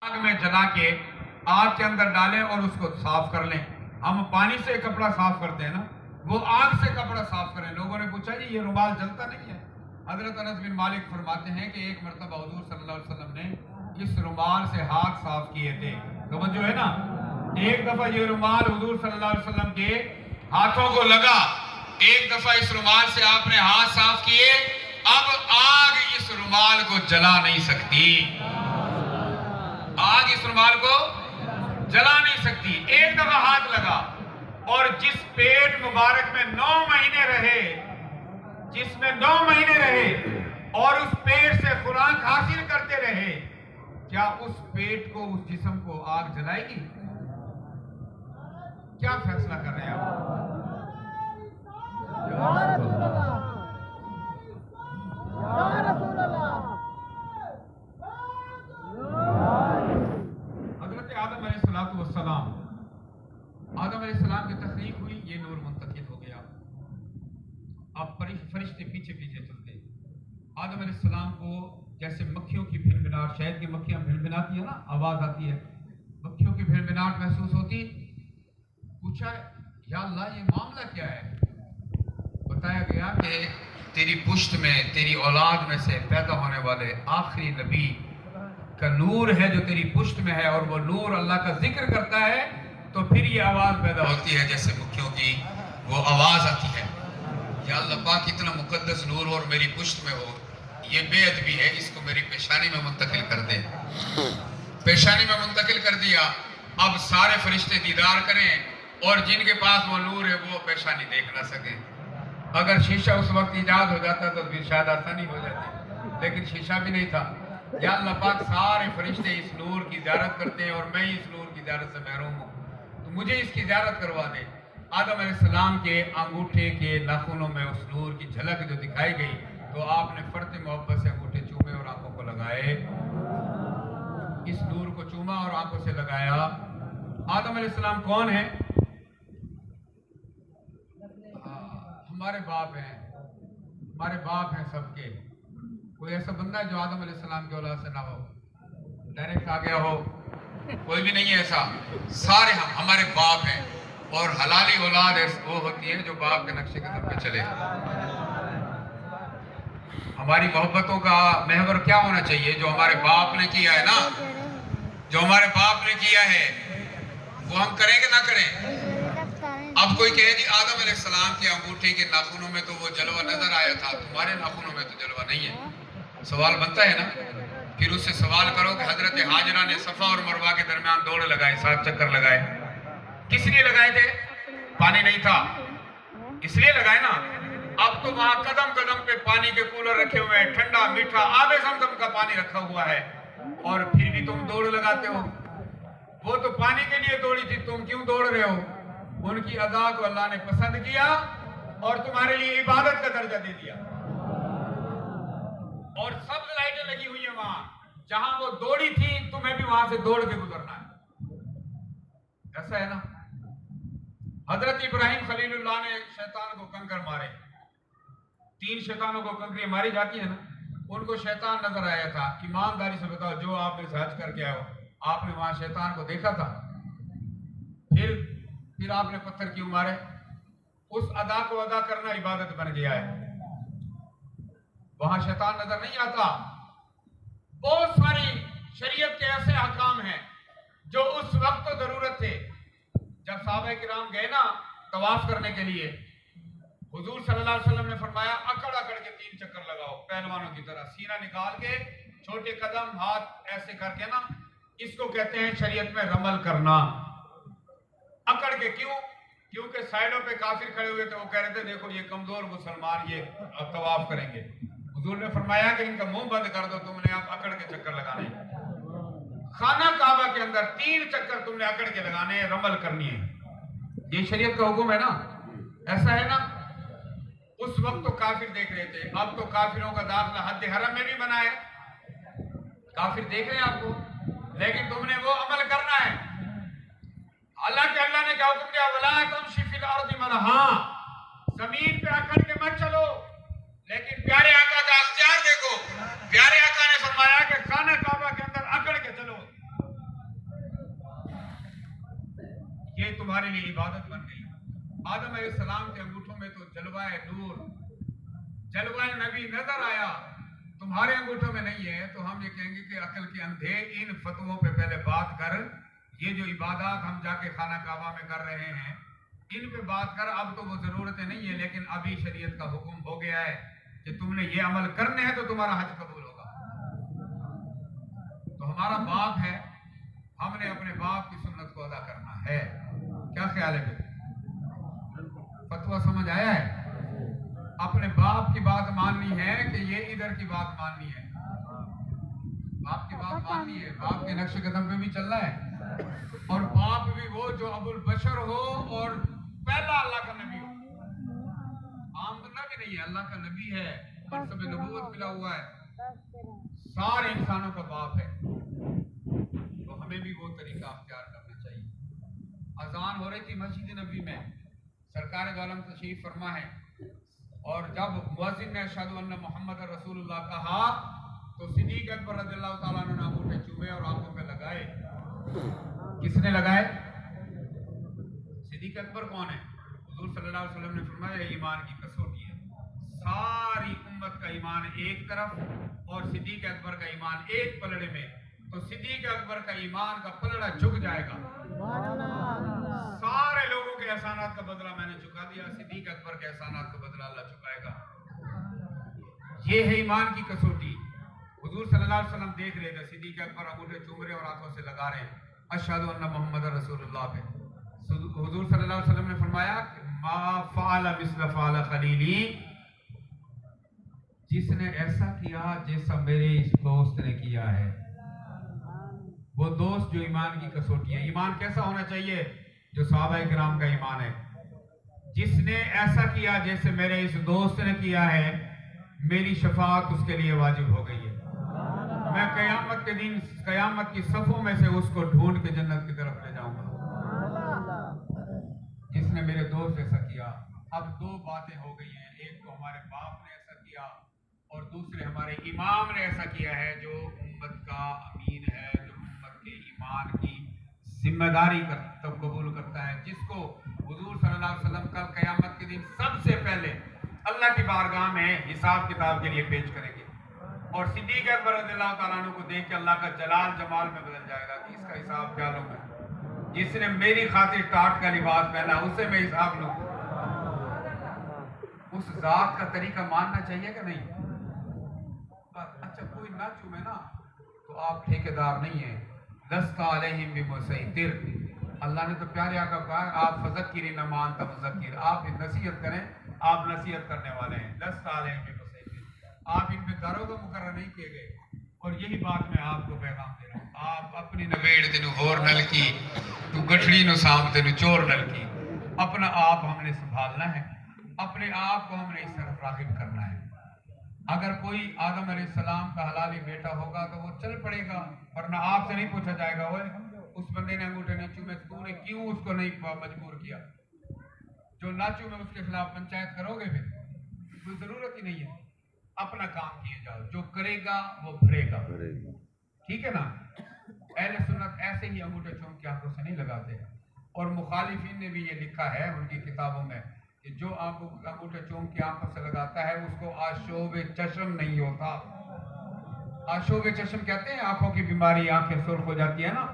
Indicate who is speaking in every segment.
Speaker 1: आग में जला के आग के अंदर डालें और उसको साफ कर लें। हम पानी से कपड़ा साफ करते हैं ना, वो आग से कपड़ा साफ करें। लोगों ने पूछा जी ये रुमाल जलता नहीं है? हजरत अनस बिन मालिक फरमाते हैं कि एक मरतबा हुजूर सल्लल्लाहु अलैहि वसल्लम ने इस रुमाल से हाथ साफ किए थे। तो जो है ना, एक दफा ये रुमाल हुजूर सल्लल्लाहु अलैहि वसल्लम के हाथों को लगा, एक दफा इस रुमाल से आपने हाथ साफ किए, अब आग इस रुमाल को जला नहीं सकती। आग इस रुमाल को जला नहीं सकती। एक दफा हाथ लगा और जिस पेट मुबारक में 9 महीने रहे, जिसमें 9 महीने रहे और उस पेट से खुराक हासिल करते रहे, क्या उस पेट को, उस जिस्म को आग जलाएगी? क्या फैसला कर रहे हैं आप? आदम अलैहिस्सलाम की तख्लीक हुई, ये नूर मुंतकिल हो गया। अब फरिश्ते पीछे पीछे चलते। आदम अलैहिस्सलाम को जैसे मक्खियों की भिनभिनाहट, शहद की मक्खियां भिनभिनाती है ना, आवाज आती है, मक्खियों की भिनभिनाहट महसूस होती। पूछा या अल्लाह ये मामला क्या है? बताया गया कि तेरी पुश्त में, तेरी औलाद में से पैदा होने वाले आखिरी नबी का नूर है जो तेरी पुश्त में है, और वो नूर अल्लाह का जिक्र करता है, तो फिर ये आवाज पैदा होती है जैसे मक्खियों की वो आवाज आती है। या अल्लाह पाक इतना मुकद्दस नूर और मेरी पुश्त में हो, ये बेअदबी है, इसको मेरी पेशानी में मुंतकिल कर दे। पेशानी में मुंतकिल कर दिया। अब सारे फरिश्ते दीदार करें और जिनके पास वो नूर है वो पेशानी देख ना सके। अगर शीशा उस वक्त ईजाद हो जाता तो फिर शायद आसानी हो जाती, लेकिन शीशा भी नहीं था। या अल्लाह पाक सारे फरिश्ते इस नूर की ज़ियारत करते हैं और मैं इस नूर की ज़ियारत से महरूम हूँ, तो मुझे इसकी ज़ियारत करवा दे। आदम अलैहिस्सलाम के अंगूठे के नाखूनों में उस नूर की झलक जो दिखाई गई, तो आपने फर्ते मोहब्बत से अंगूठे चूमे और आंखों को लगाए, इस नूर को चूमा और आंखों से लगाया। आदम अलैहिस्सलाम कौन है? हमारे बाप हैं, हमारे बाप हैं सबके। कोई ऐसा बंदा है जो आदम अलैहिस्सलाम के औलाद से ना हो, डायरेक्ट आ गया हो? कोई भी नहीं है ऐसा। सारे हम हमारे बाप हैं, और हलाली औलाद वो होती है जो बाप के नक्शे कदम पे चले। हमारी मोहब्बतों का महवर क्या होना चाहिए? जो हमारे बाप ने किया है ना, जो हमारे बाप ने किया है वो हम करेंगे ना करें? अब कोई कहे जी आदम अलैहिस्सलाम के अंगूठे के नाखूनों में तो वो जलवा नजर आया था, तुम्हारे नाखूनों में तो जलवा नहीं है। सवाल बनता है ना। फिर उससे सवाल करो कि हजरत हाजरा ने सफा और मरवा के दरमियान दौड़ लगाई, 7 चक्कर लगाए, किस लिए लगाए थे? पानी नहीं था इसलिए लगाए ना। अब तो वहां कदम कदम पे पानी के कूलर रखे हुए हैं, ठंडा मीठा आबे ज़मज़म का पानी रखा हुआ है, और फिर भी तुम दौड़ लगाते हो। वो तो पानी के लिए दौड़ी थी, तुम क्यों दौड़ रहे हो? उनकी अदा को अल्लाह ने पसंद किया और तुम्हारे लिए इबादत का दर्जा दे दिया। और सब लाइटें लगी हुई है वहां, जहां वो दौड़ी थी तुम्हें भी वहां से दौड़ के गुजरना है। ऐसा है ना। हजरत इब्राहिम खलीलुल्लाह ने शैतान को कंकर मारे, 3 शैतानों को कंकरी मारी जाती है ना, उनको शैतान नजर आया था। ईमानदारी से बताओ, जो आपने हज करके आए हो, आपने वहां शैतान को देखा था? फिर आपने पत्थर क्यों मारे? उस अदा को अदा करना इबादत बन गया है। वहां शैतान नजर नहीं आता। बहुत सारी शरीयत के ऐसे अहकाम हैं जो उस वक्त तो जरूरत थे। जब सहाबा किराम गए ना तवाफ करने के लिए, हुजूर सल्लल्लाहु अलैहि वसल्लम ने फरमाया अकड़ अकड़ के 3 चक्कर लगाओ, पहलवानों की तरह सीना निकाल के, छोटे कदम हाथ ऐसे करके ना, इसको कहते हैं शरीयत में रमल करना। अकड़ के क्यों? क्योंकि साइडों पे काफिर खड़े हुए थे, वो कह रहे थे देखो ये कमजोर मुसलमान ये तवाफ करेंगे। हुजूर ने फरमाया कि इनका मुंह बंद कर दो, तुमने आप अकड़ के चक्कर लगाने। खाना काबा के अंदर 3 चक्कर तुमने अकड़ के लगाने हैं, रमल करनी है। ये शरीयत का हुक्म है ना। ऐसा है ना। उस वक्त तो काफिर देख रहे थे, अब तो काफिरों का दाखिला हद हरम में भी बना है। काफिर देख रहे हैं आपको, लेकिन तुमने वो अमल करना है। हालांकि अल्लाह ने क्या हुक्म दिया? वला तमशी फिल अर्दि मरहा, जमीन पे अकड़ के मत चलो। लेकिन प्यारे आका का अख्तियार देखो, प्यारे आका ने फरमाया कि खाना काबा के अंदर अकड़ के चलो। तुम्हारे लिए इबादत बन गई। आदम अलैहिस्सलाम के अंगूठों में तो जलवाए नूर, जलवाए नबी नजर आया, तुम्हारे अंगूठों में नहीं है। तो हम ये कहेंगे कि अकल के अंधे, इन फतवों पे पहले बात कर। ये जो इबादत हम जाके खाना काबा में कर रहे हैं, इन पे बात कर। अब तो वो जरूरतें नहीं है, लेकिन अभी शरीयत का हुक्म हो गया है कि तुमने ये अमल करने हैं तो तुम्हारा हज कबूल होगा। तो हमारा बाप है, हमने अपने बाप की सुन्नत को अदा करना है। क्या ख्याल है? फतवा समझ आया है? अपने बाप की बात माननी है कि ये इधर की बात माननी है? बाप की बात माननी है, बाप के नक्शे कदम पे भी चलना है। और बाप भी वो जो अबुल बशर हो और पहला अल्लाह का नबी हो। आम बंदा भी नहीं है, अल्लाह का नबी है, मनसब नबूवत मिला हुआ है, सारे इंसानों का बाप है। तो हमें भी वो तरीका अख्तियार करना चाहिए। अजान हो रही थी मस्जिद नबी में, सरकार आलम तशरीफ फरमा है, और जब मुअज्जिन ने अशहदु अन्ना मुहम्मद रसूलुल्लाह कहा तो सिद्दीक अकबर रज़ियल्लाहु ताला अन्हु ने अंगूठे चूमे और आंखों पे लगाए। किसने लगाए? सिद्दीक अकबर कौन है? हुजूर सल्लल्लाहु अलैहि वसल्लम ने फरमाया ये ईमान की कसौटी है। सारी उम्मत का ईमान एक तरफ और सिद्दीक अकबर का ईमान एक पलड़े में, तो सिद्दीक अकबर का ईमान का पलड़ा झुक जाएगा। सारे लोगों के एहसानात का बदला मैंने चुका दिया, सिद्दीक अकबर के एहसानात का बदला अल्लाह चुकाएगा। ये है ईमान की कसौटी। हुजूर सल्लल्लाहु अलैहि वसल्लम देख रहे थे, सिद्दीक अकबर अंगूठे चूम रहे और आंखों से लगा रहे अशहदु अन्ना मुहम्मद रसूलुल्लाह पे। हुजूर सल्लल्लाहु अलैहि वसल्लम ने फरमाया मा फ़अल मिस्ल फ़अल खलीली, जिसने ऐसा किया जैसा मेरे इस दोस्त ने किया है। वो दोस्त जो ईमान की कसौटी है। ईमान कैसा होना चाहिए? जो सहाबाए किराम का ईमान है। जिसने ऐसा किया जैसे मेरे इस दोस्त ने किया है, मेरी शफाअत उसके लिए वाजिब हो गई है। मैं कयामत के दिन कयामत की सफों में से उसको ढूंढ के जन्नत की तरफ ले जाऊंगा, जिसने मेरे दोस्त ऐसा किया। अब दो बातें हो गई हैं, एक तो हमारे बाप ने ऐसा किया और दूसरे हमारे इमाम ने ऐसा किया है, जो उम्मत का अमीन है, जो उम्मत के ईमान की जिम्मेदारी तब कबूल करता है, जिसको हुजूर सल्लल्लाहु अलैहि वसल्लम कल क़यामत के दिन सबसे पहले अल्लाह की बारगाह में हिसाब किताब के लिए पेश करेंगे। और सिद्दीक अकबर रज़ियल्लाहु ताला अन्हु को देख के अल्लाह का जलाल जमाल में बदल जाएगा कि इसका हिसाब क्या लूंगा। जिसने मेरी खातिर टाट का लिबास पहना उससे मैं हिसाब लूँ। उस जात का तरीका मानना चाहिए कि नहीं? अच्छा कोई ना चूमे ना तो आप ठेकेदार नहीं है। लस्ता अलैहिम बिमुसैतिर, अल्लाह ने तो प्यारे आका कहा आप फज़क्किर न मान तफ़ज़क्किर, आप नसीहत करें, आप नसीहत करने वाले हैं। लस्ता अलैहिम बिमुसैतिर, आप इन पे दारोगा मुकर्रर नहीं किए गए। और यही बात मैं आपको पैगाम दे रहा हूँ। आप अपनी नवेड़ तेन होर नल की, तू गठड़ी नु साम तेन चोर नल की। अपना आप हमने संभालना है, अपने आप को हमने इस तरफ राग़िब करना है। अगर कोई आदम अलैहिस्सलाम का हलाली बेटा होगा तो वो चल पड़ेगा, वरना आपसे नहीं पूछा जाएगा वो उस बंदे ने अंगूठे नहीं चूमे, तूने क्यों उसको नहीं मजबूर किया। जो ना चूमे उसके खिलाफ पंचायत करोगे फिर? कोई जरूरत ही नहीं है। अपना काम किए जाओ, जो करेगा वो भरेगा। ठीक है ना? अहले सुन्नत ऐसे ही अंगूठे चूम के आंखों से नहीं लगाते। और मुखालिफिन ने भी ये लिखा है उनकी किताबों में कि जो अंगूठे चूम के आंखों से लगाता है उसको आशोब चश्म नहीं होता। आशोब चश्म कहते हैं आंखों की बीमारी, आंखें सुर्ख हो जाती है ना,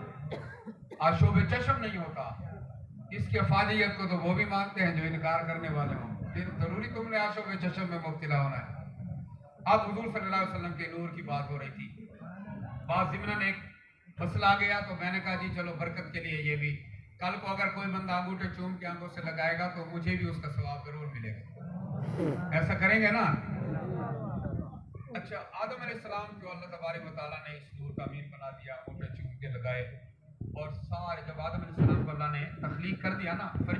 Speaker 1: आशोब चश्म नहीं होता। इसकी अफादियत को तो वो भी मानते हैं जो इनकार करने वाले हों। फिर जरूरी तुमने आशोब चश्म में मुब्तला होना है। अब हुजूर सल्लल्लाहु अलैहि वसल्लम के नूर की बात हो रही थी, बात ज़िमनन एक मसला आ गया तो मैंने कहा जी चलो बरकत के लिए ये भी, कल को अगर कोई बंदा अंगूठे चूम के आंखों से लगाएगा तो मुझे भी उसका सवाब जरूर मिलेगा। ऐसा करेंगे ना? अच्छा, आदम अलैहिस्सलाम को अल्लाह तबारक व तआला ने इस नूर का अमीन बना दिया, अंगूठे चूम के लगाए, और सारे जब आदम अलैहिस्सलाम को अल्लाह ने तख्लीक कर दिया ना,